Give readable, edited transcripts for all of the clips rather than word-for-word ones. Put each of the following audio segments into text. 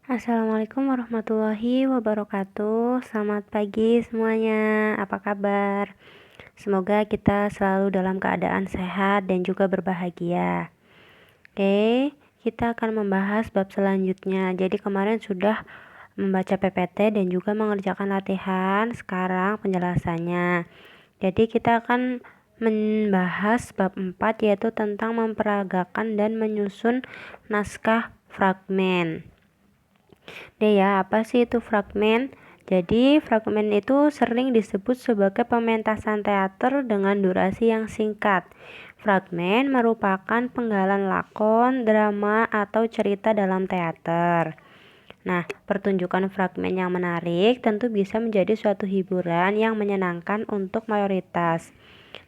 Assalamualaikum warahmatullahi wabarakatuh. Selamat pagi semuanya. Apa kabar? Semoga kita selalu dalam keadaan sehat dan juga berbahagia. Oke, kita akan membahas bab selanjutnya. Jadi kemarin sudah membaca PPT dan juga mengerjakan latihan. Sekarang penjelasannya. Jadi kita akan membahas bab 4 yaitu tentang memperagakan dan menyusun naskah fragmen. Ya, apa sih itu fragmen? Jadi, fragmen itu sering disebut sebagai pementasan teater dengan durasi yang singkat. Fragmen merupakan penggalan lakon, drama, atau cerita dalam teater. Nah, pertunjukan fragmen yang menarik tentu bisa menjadi suatu hiburan yang menyenangkan untuk mayoritas.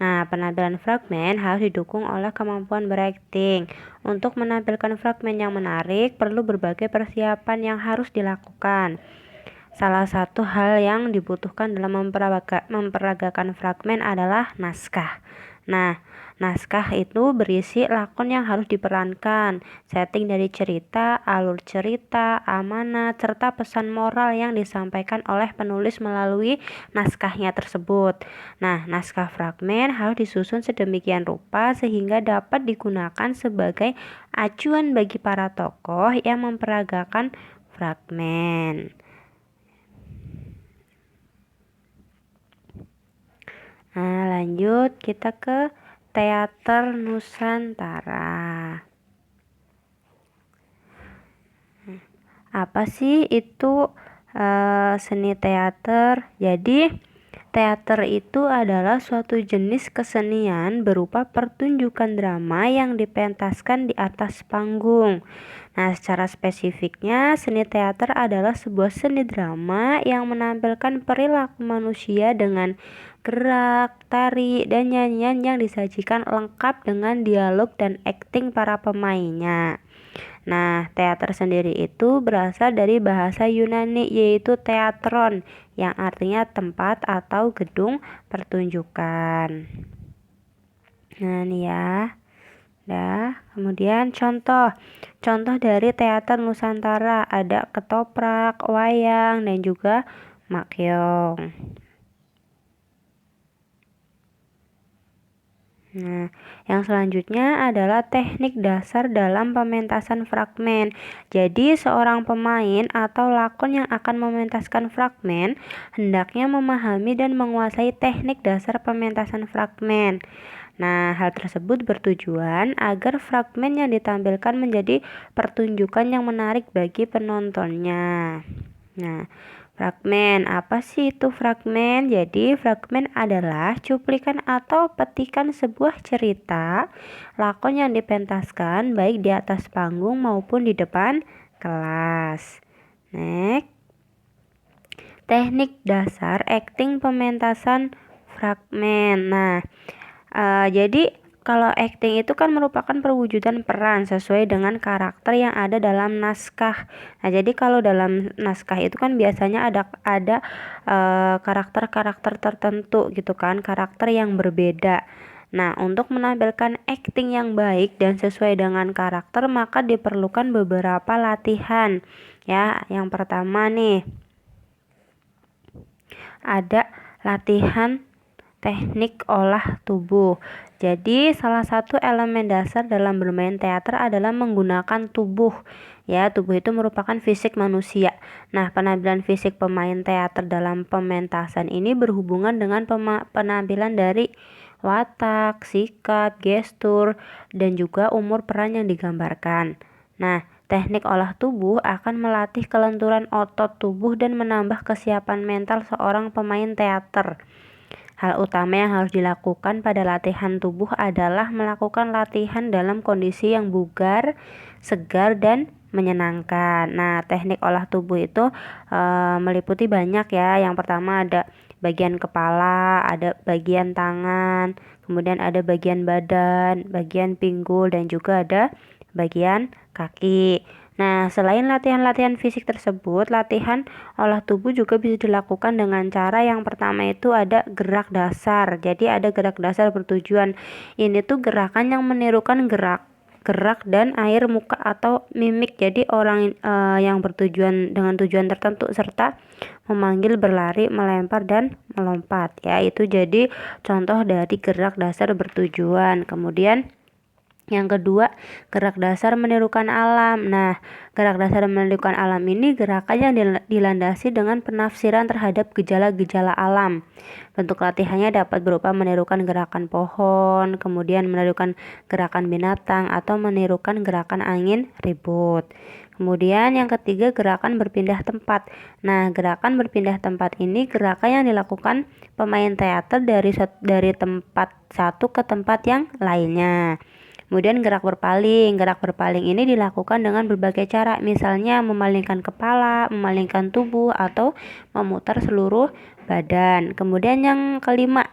Nah, penampilan fragmen harus didukung oleh kemampuan berakting. Untuk menampilkan fragmen yang menarik, perlu berbagai persiapan yang harus dilakukan. Salah satu hal yang dibutuhkan dalam memperagakan fragmen adalah naskah. Nah, naskah itu berisi lakon yang harus diperankan, setting dari cerita, alur cerita, amanat, serta pesan moral yang disampaikan oleh penulis melalui naskahnya tersebut. Nah, naskah fragmen harus disusun sedemikian rupa sehingga dapat digunakan sebagai acuan bagi para tokoh yang memperagakan fragmen. Nah, lanjut kita ke teater Nusantara. Apa sih itu seni teater? Jadi, teater itu adalah suatu jenis kesenian berupa pertunjukan drama yang dipentaskan di atas panggung. Nah, secara spesifiknya, seni teater adalah sebuah seni drama yang menampilkan perilaku manusia dengan gerak, tari, dan nyanyian yang disajikan lengkap dengan dialog dan akting para pemainnya. Nah, teater sendiri itu berasal dari bahasa Yunani yaitu teatron yang artinya tempat atau gedung pertunjukan. Nah, nih ya. Kemudian contoh dari teater Nusantara ada ketoprak, wayang, dan juga makyong. Nah, yang selanjutnya adalah teknik dasar dalam pementasan fragmen. Jadi, seorang pemain atau lakon yang akan mementaskan fragmen hendaknya memahami dan menguasai teknik dasar pementasan fragmen. Nah, hal tersebut bertujuan agar fragmen yang ditampilkan menjadi pertunjukan yang menarik bagi penontonnya. Nah, fragmen, apa sih itu fragmen? Jadi, fragmen adalah cuplikan atau petikan sebuah cerita, lakon yang dipentaskan baik di atas panggung maupun di depan kelas. Next. Teknik dasar akting pementasan fragmen. Nah, jadi kalau akting itu kan merupakan perwujudan peran sesuai dengan karakter yang ada dalam naskah. Nah, jadi kalau dalam naskah itu kan biasanya ada karakter-karakter tertentu gitu kan, karakter yang berbeda. Nah, untuk menampilkan akting yang baik dan sesuai dengan karakter maka diperlukan beberapa latihan. Ya, yang pertama nih ada latihan teknik olah tubuh. Jadi, salah satu elemen dasar dalam bermain teater adalah menggunakan tubuh. Ya, tubuh itu merupakan fisik manusia. Nah, penampilan fisik pemain teater dalam pementasan ini berhubungan dengan penampilan dari watak, sikap, gestur, dan juga umur peran yang digambarkan. Nah, teknik olah tubuh akan melatih kelenturan otot tubuh dan menambah kesiapan mental seorang pemain teater. Hal utama yang harus dilakukan pada latihan tubuh adalah melakukan latihan dalam kondisi yang bugar, segar, dan menyenangkan. Nah, teknik olah tubuh itu meliputi banyak ya. Yang pertama ada bagian kepala, ada bagian tangan, kemudian ada bagian badan, bagian pinggul, dan juga ada bagian kaki. Nah, selain latihan-latihan fisik tersebut, latihan olah tubuh juga bisa dilakukan dengan cara yang pertama itu ada gerak dasar. Jadi ada gerak dasar bertujuan. Ini tuh gerakan yang menirukan gerak gerak dan air muka atau mimik. Jadi orang yang bertujuan dengan tujuan tertentu serta memanggil, berlari, melempar dan melompat ya. Itu jadi contoh dari gerak dasar bertujuan. Kemudian yang kedua, gerak dasar menirukan alam. Nah, gerak dasar menirukan alam ini gerakan yang dilandasi dengan penafsiran terhadap gejala-gejala alam. Bentuk latihannya dapat berupa menirukan gerakan pohon, kemudian menirukan gerakan binatang, atau menirukan gerakan angin ribut. Kemudian yang ketiga, gerakan berpindah tempat. Nah, gerakan berpindah tempat ini gerakan yang dilakukan pemain teater dari tempat satu ke tempat yang lainnya. Kemudian gerak berpaling ini dilakukan dengan berbagai cara, misalnya memalingkan kepala, memalingkan tubuh, atau memutar seluruh badan. Kemudian yang kelima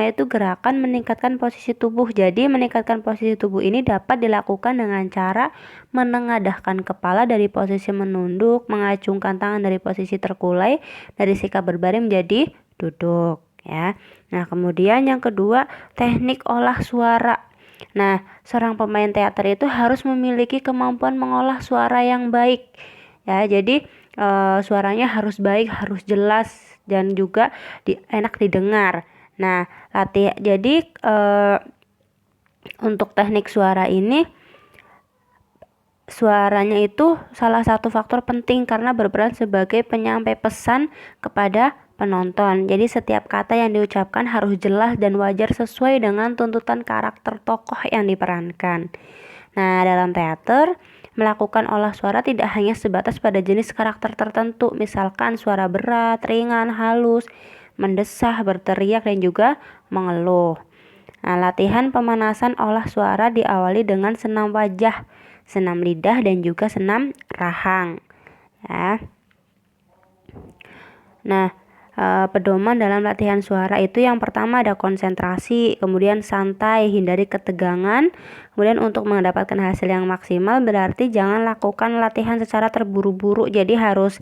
itu gerakan meningkatkan posisi tubuh. Jadi meningkatkan posisi tubuh ini dapat dilakukan dengan cara menengadahkan kepala dari posisi menunduk, mengacungkan tangan dari posisi terkulai, dari sikap berbaring menjadi duduk ya. Nah, kemudian yang kedua, teknik olah suara. Nah, seorang pemain teater itu harus memiliki kemampuan mengolah suara yang baik ya. Jadi suaranya harus baik, harus jelas, dan juga enak didengar. Nah, jadi untuk teknik suara ini, suaranya itu salah satu faktor penting karena berperan sebagai penyampai pesan kepada penonton. Jadi setiap kata yang diucapkan harus jelas dan wajar sesuai dengan tuntutan karakter tokoh yang diperankan. Nah, dalam teater, melakukan olah suara tidak hanya sebatas pada jenis karakter tertentu, misalkan suara berat, ringan, halus, mendesah, berteriak, dan juga mengeluh. Nah, latihan pemanasan olah suara diawali dengan senam wajah, senam lidah, dan juga senam rahang ya. Nah, pedoman dalam latihan suara itu yang pertama ada konsentrasi, kemudian santai, hindari ketegangan. Kemudian untuk mendapatkan hasil yang maksimal berarti jangan lakukan latihan secara terburu-buru, jadi harus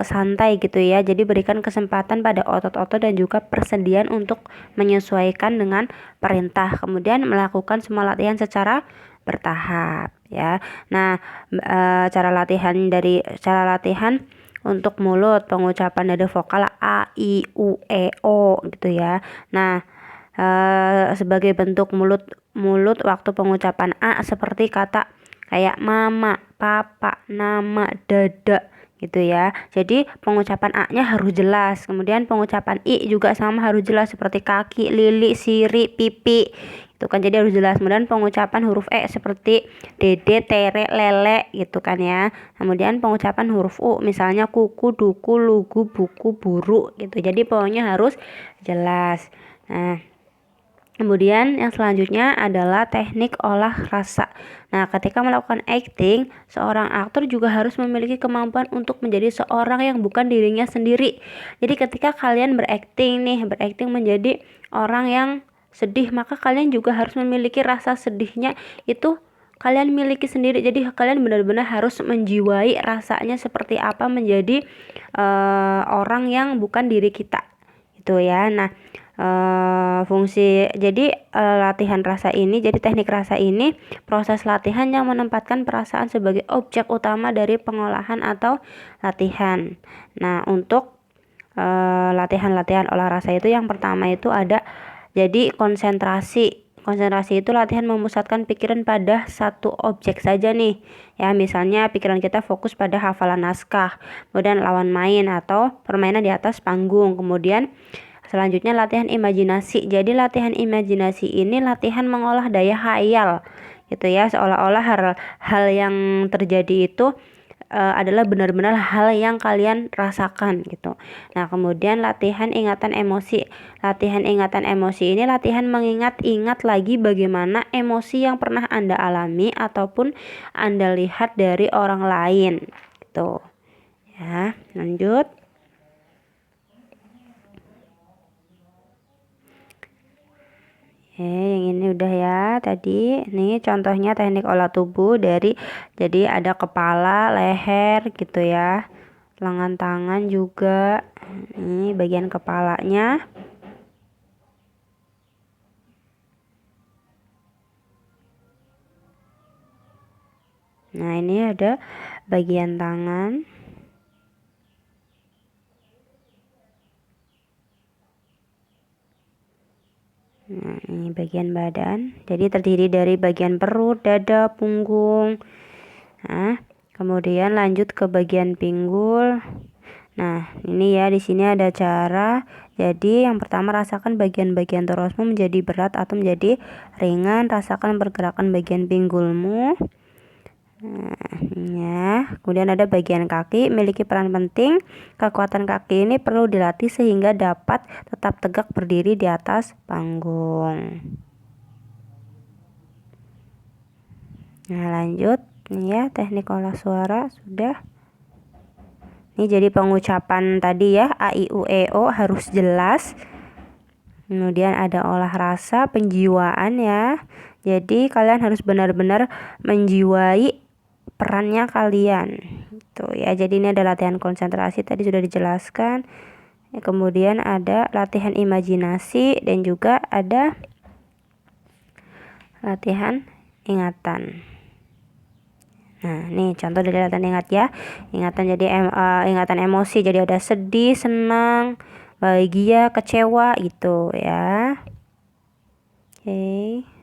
santai gitu ya. Jadi berikan kesempatan pada otot-otot dan juga persediaan untuk menyesuaikan dengan perintah. Kemudian melakukan semua latihan secara bertahap ya. Nah, cara latihan untuk mulut, pengucapan nada vokal a, i, u, e, o gitu ya. Nah, sebagai bentuk mulut waktu pengucapan a seperti kata kayak mama, papa, nama, dada gitu ya. Jadi pengucapan a-nya harus jelas. Kemudian pengucapan i juga sama harus jelas seperti kaki, lili, siri, pipi. Itu kan jadi harus jelas. Kemudian pengucapan huruf e seperti dede, tere, lele gitu kan ya. Kemudian pengucapan huruf u misalnya kuku, duku, lugu, buku, buru gitu. Jadi pokoknya harus jelas. Nah, kemudian yang selanjutnya adalah teknik olah rasa. Nah, ketika melakukan acting, seorang aktor juga harus memiliki kemampuan untuk menjadi seorang yang bukan dirinya sendiri. Jadi ketika kalian berakting menjadi orang yang sedih, maka kalian juga harus memiliki rasa sedihnya itu kalian miliki sendiri. Jadi kalian benar-benar harus menjiwai rasanya seperti apa menjadi orang yang bukan diri kita gitu ya. Nah, latihan rasa ini, jadi teknik rasa ini proses latihan yang menempatkan perasaan sebagai objek utama dari pengolahan atau latihan. Nah, untuk latihan-latihan olah rasa itu yang pertama itu ada jadi konsentrasi itu latihan memusatkan pikiran pada satu objek saja nih ya. Misalnya pikiran kita fokus pada hafalan naskah, kemudian lawan main atau permainan di atas panggung. Kemudian selanjutnya latihan imajinasi. Jadi latihan imajinasi ini latihan mengolah daya khayal gitu ya, seolah-olah hal yang terjadi itu adalah benar-benar hal yang kalian rasakan gitu. Nah, kemudian latihan ingatan emosi. Latihan ingatan emosi ini latihan mengingat-ingat lagi bagaimana emosi yang pernah Anda alami ataupun Anda lihat dari orang lain gitu. Ya, lanjut. Yang ini udah ya tadi. Nih contohnya teknik olah tubuh jadi ada kepala, leher gitu ya, lengan tangan juga. Ini bagian kepalanya. Nah, ini ada bagian tangan. Nah, ini bagian badan. Jadi terdiri dari bagian perut, dada, punggung. Nah, kemudian lanjut ke bagian pinggul. Nah, ini ya, di sini ada cara. Jadi yang pertama, rasakan bagian-bagian torosmu menjadi berat atau menjadi ringan. Rasakan pergerakan bagian pinggulmu. Nah, ya. Kemudian ada bagian kaki, memiliki peran penting. Kekuatan kaki ini perlu dilatih sehingga dapat tetap tegak berdiri di atas panggung. Nah, lanjut. Ini ya, teknik olah suara sudah. Ini jadi pengucapan tadi ya, a, i, u, e, o harus jelas. Kemudian ada olah rasa, penjiwaan ya. Jadi kalian harus benar-benar menjiwai perannya kalian. Tuh ya, jadi ini ada latihan konsentrasi tadi sudah dijelaskan. Kemudian ada latihan imajinasi dan juga ada latihan ingatan. Nah, nih contoh dari latihan ingat ya. Ingatan jadi ingatan emosi, jadi ada sedih, senang, bahagia, kecewa gitu ya. Oke.